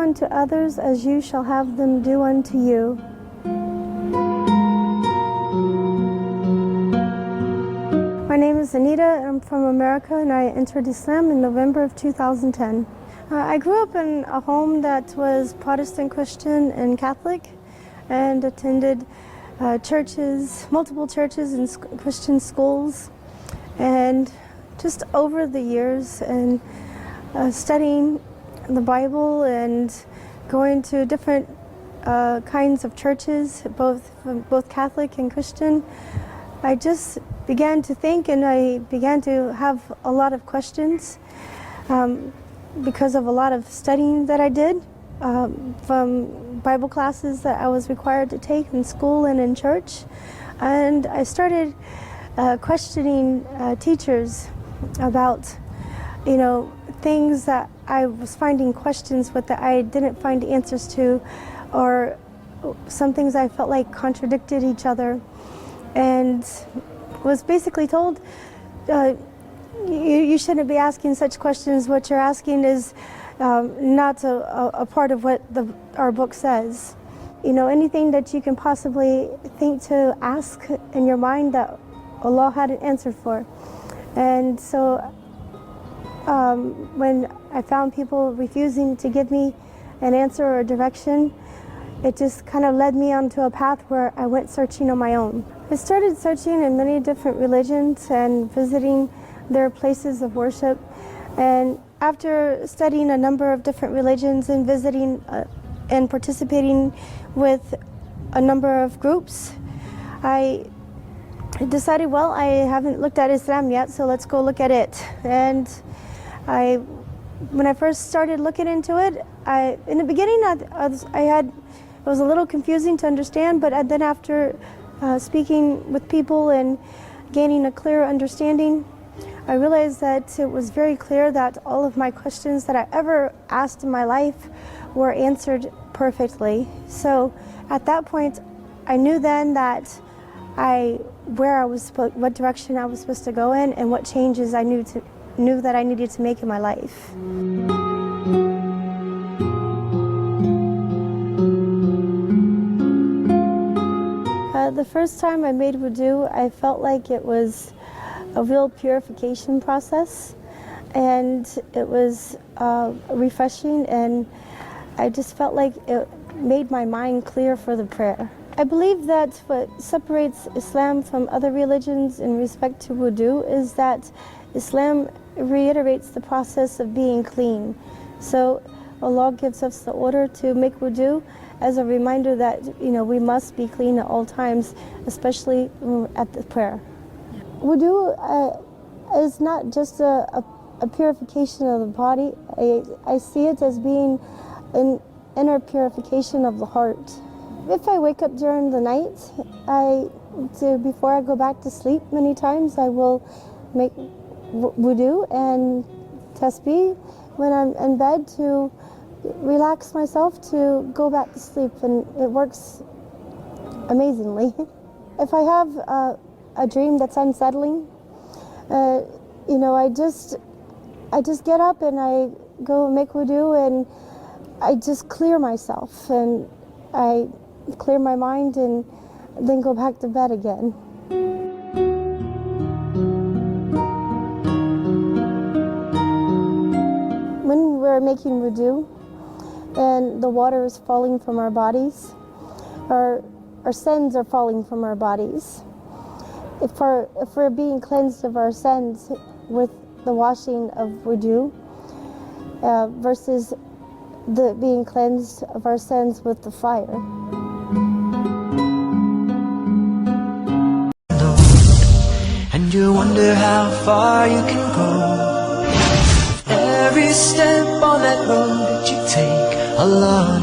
unto others as you shall have them do unto you. My name is Anita. I'm from America, and I entered Islam in November of 2010. I grew up in a home that was Protestant, Christian, and Catholic, and attended churches, multiple churches and Christian schools. And just over the years and studying the Bible and going to different kinds of churches, both Catholic and Christian, I just began to think, and I began to have a lot of questions because of a lot of studying that I did from Bible classes that I was required to take in school and in church. And I started questioning teachers about, things that I was finding questions with that I didn't find answers to, or some things I felt like contradicted each other, and was basically told, you shouldn't be asking such questions. What you're asking is not a part of what our book says. Anything that you can possibly think to ask in your mind that Allah had an answer for. And so when I found people refusing to give me an answer or a direction, it just kind of led me onto a path where I went searching on my own. I started searching in many different religions and visiting their places of worship. And after studying a number of different religions and visiting and participating with a number of groups, I decided, well, I haven't looked at Islam yet, so let's go look at it. And when I first started looking into it, in the beginning it was a little confusing to understand, but then after speaking with people and gaining a clear understanding, I realized that it was very clear that all of my questions that I ever asked in my life were answered perfectly. So at that point, I knew then that what direction I was supposed to go in, and what changes I knew that I needed to make in my life. The first time I made wudu, I felt like it was a real purification process, and it was refreshing, and I just felt like it made my mind clear for the prayer. I believe that what separates Islam from other religions in respect to wudu is that Islam reiterates the process of being clean. So Allah gives us the order to make wudu as a reminder that we must be clean at all times, especially at the prayer. Wudu is not just a purification of the body. I see it as being an inner purification of the heart. If I wake up during the night, before I go back to sleep, many times I will make wudu and tasbih when I'm in bed to relax myself to go back to sleep, and it works amazingly. If I have a dream that's unsettling, I just get up and I go make wudu, and I just clear myself, and I clear my mind, and then go back to bed again. When we're making wudu and the water is falling from our bodies, our sins are falling from our bodies. If we're being cleansed of our sins with the washing of wudu versus being cleansed of our sins with the fire. And you wonder how far you can go. Every step on that road that you take, Allah